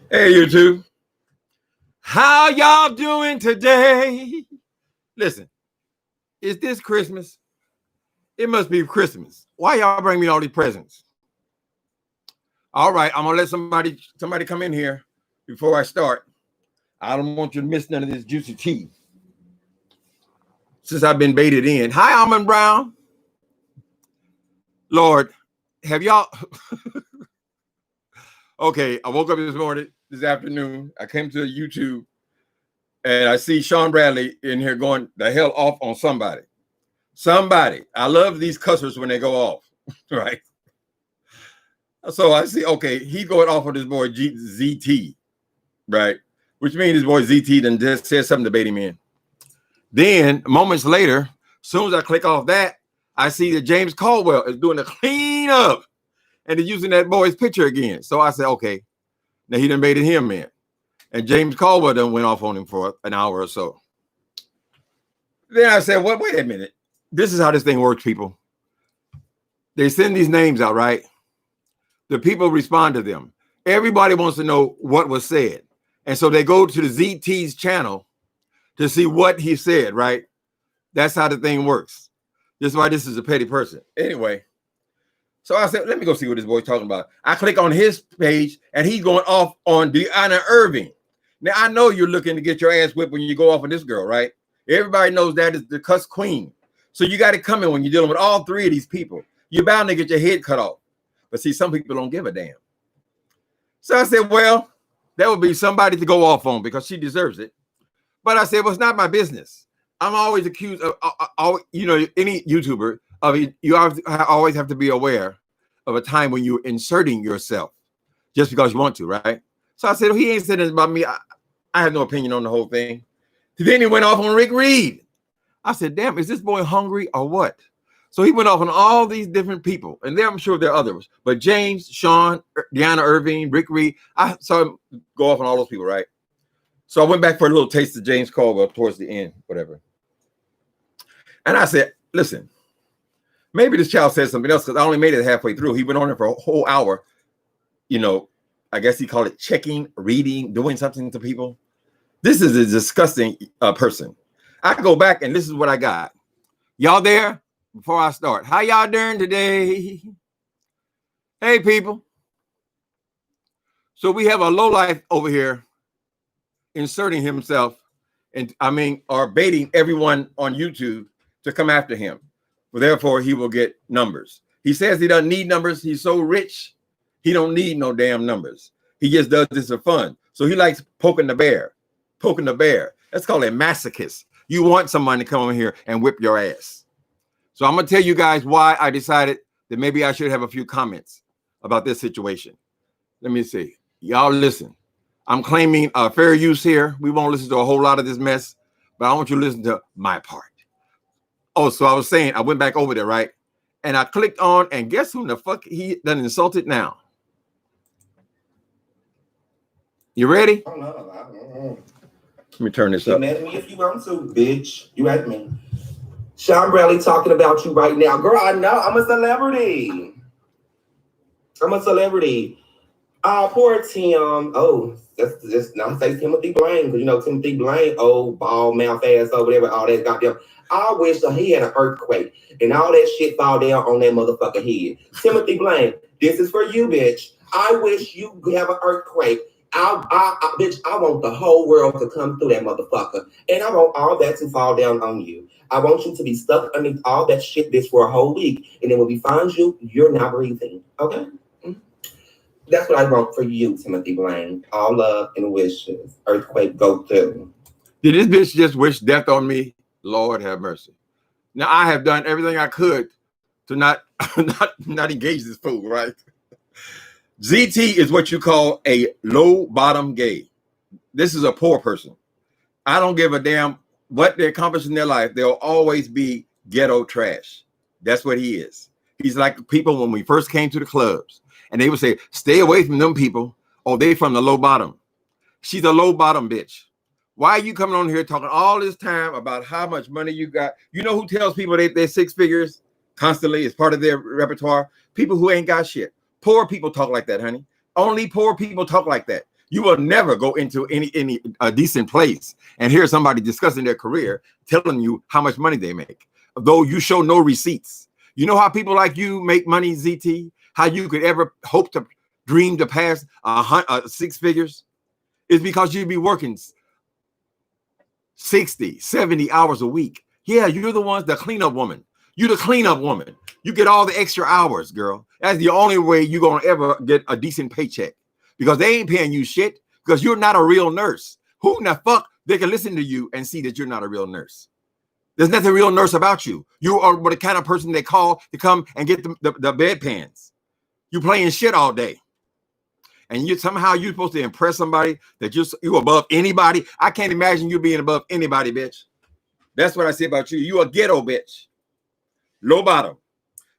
Hey, YouTube. How y'all doing today? Listen, is this Christmas? It must be Christmas. Why y'all bring me all these presents? All right, I'm gonna let somebody come in here before I start. I don't want you to miss none of this juicy tea. Since I've been baited in. Hi, Almond Brown. Lord, have y'all okay, I woke up this afternoon. I came to YouTube and I see Sean Bradley in here going the hell off on somebody. Somebody. I love these cussers when they go off, right? So I see, okay, he going off on this boy ZT, right? Which means his boy ZT then just said something to bait him in. Then moments later, as soon as I click off that, I see that James Caldwell is doing a cleanup and he's using that boy's picture again. So I said, okay, now he done baited him in. And James Caldwell done went off on him for an hour or so. Then I said, well, wait a minute. This is how this thing works, people. They send these names out, right? The people respond to them. Everybody wants to know what was said. And so they go to the ZT's channel to see what he said, right? That's how the thing works. This is why this is a petty person. Anyway, so I said, let me go see what this boy's talking about. I click on his page and he's going off on Deanna Irving. Now, I know you're looking to get your ass whipped when you go off on this girl, right? Everybody knows that is the cuss queen. So you got to come in when you're dealing with all three of these people. You're bound to get your head cut off. But see, some people don't give a damn. So I said, well, that would be somebody to go off on because she deserves it. But I said, well, it's not my business. I'm always accused of, any YouTuber of it. You always have to be aware of a time when you're inserting yourself just because you want to, right? So I said, well, he ain't said anything about me. I have no opinion on the whole thing. Then he went off on Rick Reed. I said, damn, is this boy hungry or what? So he went off on all these different people. And there, I'm sure there are others. But James, Sean, Deanna Irving, Rick Reed, I saw him go off on all those people, right? So I went back for a little taste of James Caldwell towards the end, whatever. And I said, listen, maybe this child said something else because I only made it halfway through. He went on there for a whole hour. I guess he called it checking, reading, doing something to people. This is a disgusting person. I go back and this is what I got. Y'all there? Before I start, how y'all doing today? Hey, people. So we have a lowlife over here inserting himself or baiting everyone on YouTube to come after him. Well, therefore, he will get numbers. He says he doesn't need numbers. He's so rich, he don't need no damn numbers. He just does this for fun. So he likes poking the bear. Poking the bear. That's called a masochist. You want someone to come over here and whip your ass. So I'm going to tell you guys why I decided that maybe I should have a few comments about this situation. Let me see. Y'all listen. I'm claiming fair use here. We won't listen to a whole lot of this mess, but I want you to listen to my part. Oh, so I was saying, I went back over there, right? And I clicked on, and guess who the fuck he done insulted now? You ready? I don't know. Let me turn this up. You mad at me if you want to, bitch. You at me. Sean Bradley talking about you right now. Girl, I know. I'm a celebrity. Poor Tim. Oh, that's not say Timothy Blaine, because Timothy Blaine, old bald mouth ass over there with all that goddamn. I wish that he had an earthquake and all that shit fall down on that motherfucker head. Timothy Blaine, this is for you, bitch. I wish you have an earthquake. Bitch, I want the whole world to come through that motherfucker. And I want all that to fall down on you. I want you to be stuck underneath all that shit, bitch, for a whole week. And then when we find you, you're not breathing. Okay? That's what I want for you, Timothy Blaine. All love and wishes. Earthquake, go through. Did this bitch just wish death on me? Lord have mercy. Now, I have done everything I could to not engage this fool, right? ZT is what you call a low bottom gay. This is a poor person. I don't give a damn what they accomplish in their life. They'll always be ghetto trash. That's what he is. He's like people when we first came to the clubs and they would say, stay away from them people or they from the low bottom. She's a low bottom bitch. Why are you coming on here talking all this time about how much money you got? You know who tells people they're six figures constantly as part of their repertoire? People who ain't got shit. Poor people talk like that, honey. Only poor people talk like that. You will never go into any decent place and hear somebody discussing their career, telling you how much money they make, though you show no receipts. You know how people like you make money, ZT? How you could ever hope to dream to pass six figures? It's because you'd be working 60, 70 hours a week. Yeah, you're the ones, the cleanup woman. You're the cleanup woman. You get all the extra hours, girl. That's the only way you're going to ever get a decent paycheck, because they ain't paying you shit, because you're not a real nurse. Who in the fuck they can listen to you and see that you're not a real nurse? There's nothing real nurse about you. You are the kind of person they call to come and get the bedpans. You playing shit all day. And you're supposed to impress somebody that you're above anybody. I can't imagine you being above anybody, bitch. That's what I say about you. You a ghetto bitch. Low bottom.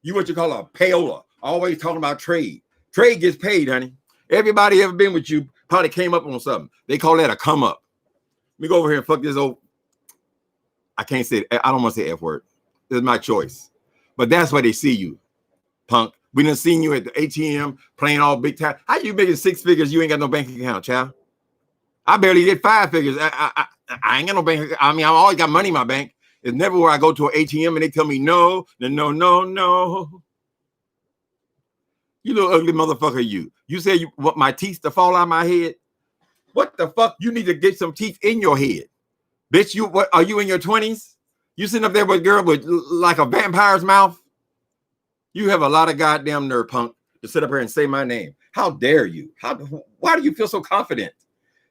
You what you call a payola. Always talking about trade. Trade gets paid, honey. Everybody ever been with you probably came up on something. They call that a come up. Let me go over here and fuck this old. I can't say, I don't want to say F word. It's my choice. But that's why they see you, punk. We done seen you at the ATM playing all big time. How you making six figures? You ain't got no bank account, child. I barely get five figures. I ain't got no bank account. I mean, I always got money in my bank. It's never where I go to an ATM and they tell me no. You little ugly motherfucker, you. You say you want my teeth to fall out of my head? What the fuck? You need to get some teeth in your head. Bitch, what are you in your 20s? You sitting up there with a girl with like a vampire's mouth? You have a lot of goddamn nerve, punk, to sit up here and say my name. How dare you? Why do you feel so confident?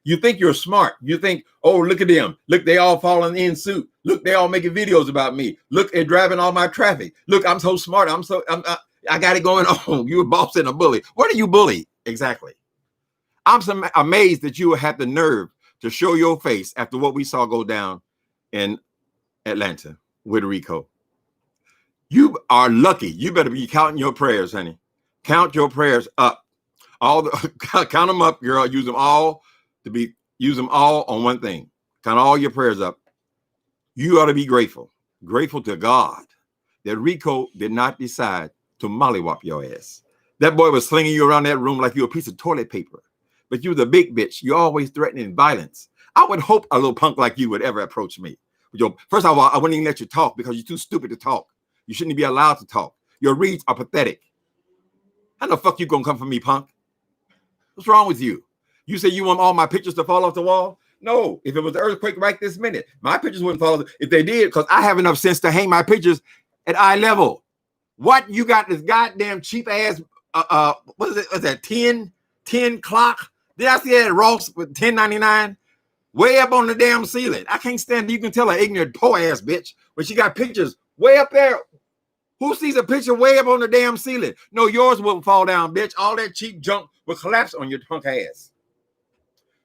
You think you're smart. You think, oh, look at them. Look, they all falling in suit. Look, they all making videos about me. Look, they're driving all my traffic. Look, I'm so smart. I got it going on. You're a boss and a bully. What are you bully? Exactly. I'm amazed that you had the nerve to show your face after what we saw go down in Atlanta with Rico. You are lucky. You better be counting your prayers, honey. Count your prayers up. Count them up, girl. Use them all on one thing. Count all your prayers up. You ought to be grateful to God that Rico did not decide to mollywop your ass. That boy was slinging you around that room like you were a piece of toilet paper. But you was a big bitch. You're always threatening violence. I would hope a little punk like you would ever approach me. First of all, I wouldn't even let you talk because you're too stupid to talk. You shouldn't be allowed to talk. Your reads are pathetic. How the fuck you gonna come for me, punk? What's wrong with you? You say you want all my pictures to fall off the wall? No, if it was an earthquake right this minute, my pictures wouldn't fall. If they did, because I have enough sense to hang my pictures at eye level. What you got this goddamn cheap ass, what is it? What's that, 10 clock? Did I see that at Ross with $10.99? Way up on the damn ceiling. I can't stand it. You can tell an ignorant poor ass bitch when she got pictures way up there. Who sees a picture way up on the damn ceiling? No, yours wouldn't fall down, bitch. All that cheap junk will collapse on your punk ass.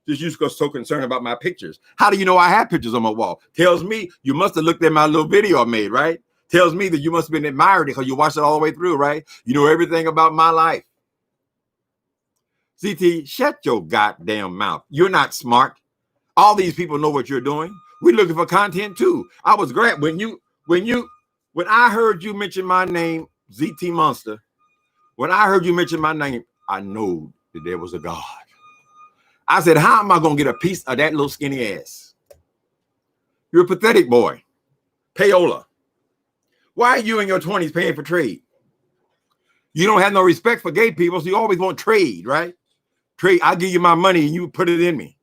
Just you so concerned about my pictures. How do you know I have pictures on my wall? Tells me you must have looked at my little video I made, right? Tells me that you must have been admired because you watched it all the way through, right? You know everything about my life. CT, shut your goddamn mouth. You're not smart. All these people know what you're doing. We're looking for content too. I was glad when I heard you mention my name, ZT Monster. When I heard you mention my name, I know that there was a God. I said, how am I going to get a piece of that little skinny ass? You're a pathetic boy. Payola. Why are you in your 20s paying for trade? You don't have no respect for gay people, so you always want trade, right? Trade, I'll give you my money and you put it in me.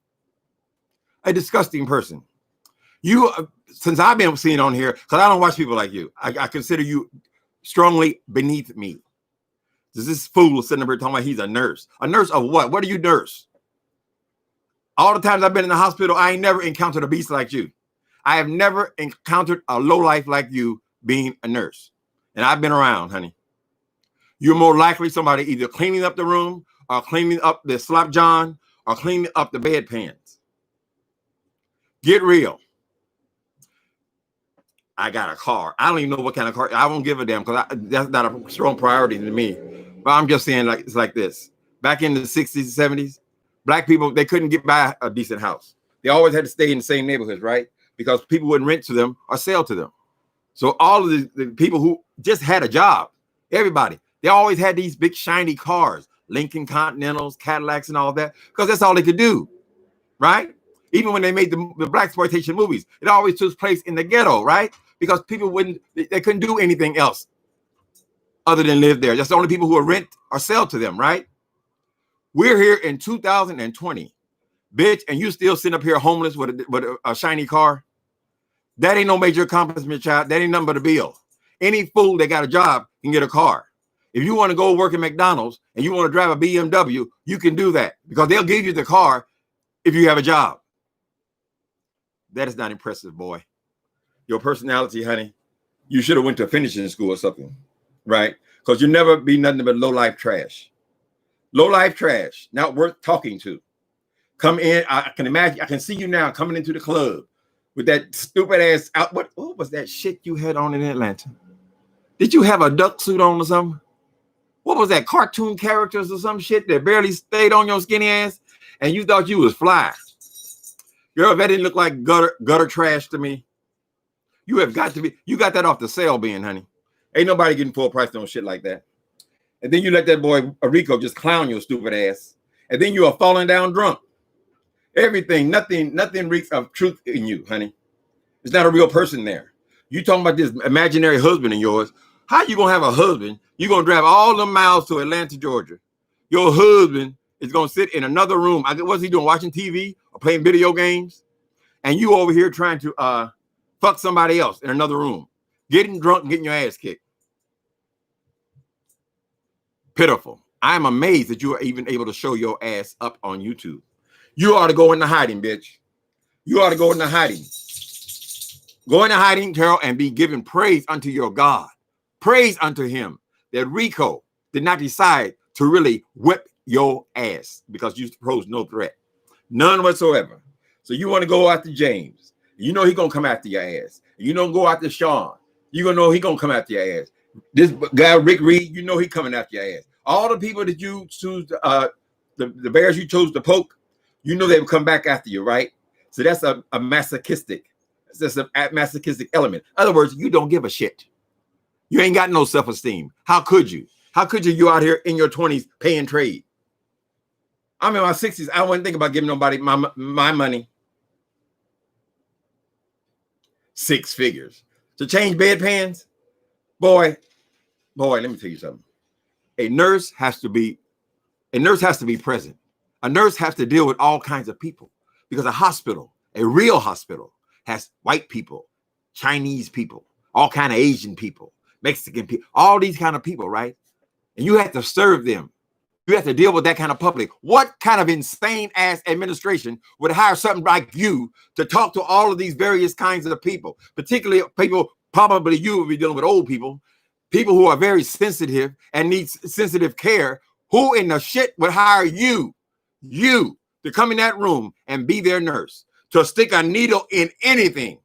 A disgusting person. You, since I've been seeing on here, because I don't watch people like you, I consider you strongly beneath me. This fool sitting up here talking about he's a nurse. A nurse of what? What do you nurse? All the times I've been in the hospital, I ain't never encountered a beast like you. I have never encountered a lowlife like you being a nurse. And I've been around, honey. You're more likely somebody either cleaning up the room or cleaning up the slop john or cleaning up the bedpans. Get real. I got a car. I don't even know what kind of car. I won't give a damn because that's not a strong priority to me. But I'm just saying, like, it's like this. Back in the 60s, 70s, black people, they couldn't get by a decent house. They always had to stay in the same neighborhoods, right? Because people wouldn't rent to them or sell to them. So all of the people who just had a job, everybody, they always had these big shiny cars, Lincoln Continentals, Cadillacs, and all that, because that's all they could do, right? Even when they made the blaxploitation movies, it always took place in the ghetto, right? Because people they couldn't do anything else other than live there. That's the only people who would rent or sell to them, right? We're here in 2020, bitch, and you still sitting up here homeless with a shiny car. That ain't no major accomplishment, child. That ain't nothing but a bill. Any fool that got a job can get a car. If you want to go work at McDonald's and you want to drive a BMW, you can do that because they'll give you the car if you have a job. That is not impressive, boy. Your personality, honey, you should have went to finishing school or something, right? Because you'll never be nothing but low-life trash. Low-life trash, not worth talking to. Come in, I can imagine, I can see you now coming into the club with that stupid ass out. What was that shit you had on in Atlanta? Did you have a duck suit on or something? What was that, cartoon characters or some shit that barely stayed on your skinny ass and you thought you was fly? Girl, that didn't look like gutter trash to me. You have got to be, you got that off the sale bin, honey. Ain't nobody getting full price on shit like that. And then you let that boy Rico just clown your stupid ass. And then you are falling down drunk. Everything, nothing reeks of truth in you, honey. There's not a real person there. You talking about this imaginary husband of yours. How you gonna have a husband? You gonna drive all them miles to Atlanta, Georgia. Your husband is gonna sit in another room. What's he doing? Watching TV or playing video games? And you over here trying to fuck somebody else in another room, getting drunk and getting your ass kicked. Pitiful. I am amazed that you are even able to show your ass up on YouTube. You ought to go into hiding, bitch. You ought to go into hiding. Go into hiding, Carol, and be given praise unto your God. Praise unto him that Rico did not decide to really whip your ass because you posed no threat. None whatsoever. So you want to go after James. You know he's going to come after your ass. You don't go after Sean. You're going to know he's going to come after your ass. This guy, Rick Reed, you know he's coming after your ass. All the people that you choose, the bears you chose to poke, you know they will come back after you, right? So that's a masochistic. That's a masochistic element. In other words, you don't give a shit. You ain't got no self-esteem. How could you? How could you? You out here in your 20s paying trade. I'm in my 60s. I wouldn't think about giving nobody my money. 6 figures to change bedpans. Boy, let me tell you something. A nurse has to be present. A nurse has to deal with all kinds of people because a hospital, a real hospital, has white people, Chinese people, all kind of Asian people, Mexican people, all these kind of people, right? And you have to serve them. You have to deal with that kind of public. What kind of insane ass administration would hire something like you to talk to all of these various kinds of people, particularly people, probably you will be dealing with old people who are very sensitive and need sensitive care. Who in the shit would hire you to come in that room and be their nurse, to stick a needle in anything?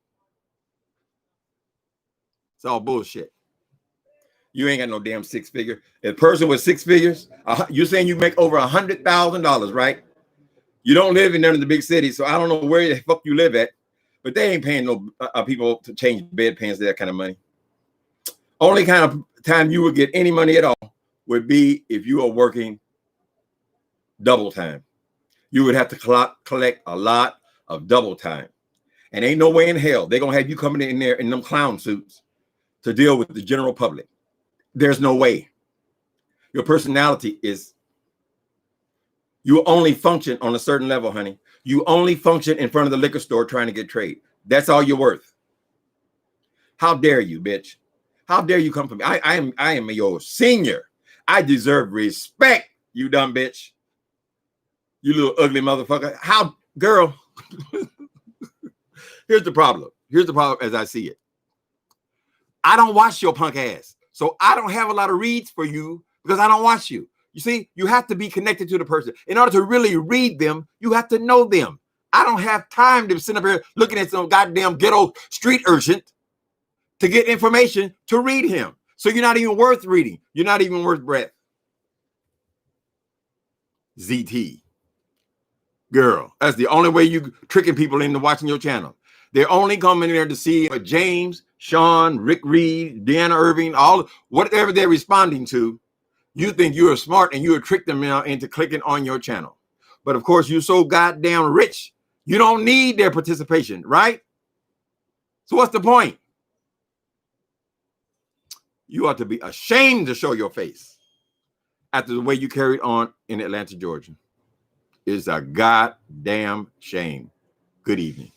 It's all bullshit. You ain't got no damn 6 figure. A person with 6 figures, you're saying you make over $100,000, right? You don't live in none of the big cities, so I don't know where the fuck you live at, but they ain't paying no people to change bedpans to that kind of money. Only kind of time you would get any money at all would be if you are working double time. You would have to collect a lot of double time. And ain't no way in hell they're going to have you coming in there in them clown suits to deal with the general public. There's no way. Your personality is, you only function on a certain level, honey. You only function in front of the liquor store trying to get trade. That's all you're worth. How dare you, bitch? How dare you come from me? I am your senior. I deserve respect, you dumb bitch. You little ugly motherfucker. How, girl? Here's the problem. Here's the problem as I see it. I don't watch your punk ass. So I don't have a lot of reads for you because I don't watch you. You see, you have to be connected to the person. In order to really read them, you have to know them. I don't have time to sit up here looking at some goddamn ghetto street urchin to get information to read him. So you're not even worth reading. You're not even worth breath. ZT. Girl, that's the only way you tricking people into watching your channel. They're only coming there to see James, Sean, Rick Reed, Deanna Irving, all whatever they're responding to. You think you are smart and you will trick them now into clicking on your channel. But of course, you're so goddamn rich, you don't need their participation, right? So what's the point? You ought to be ashamed to show your face after the way you carried on in Atlanta, Georgia. It's a goddamn shame. Good evening.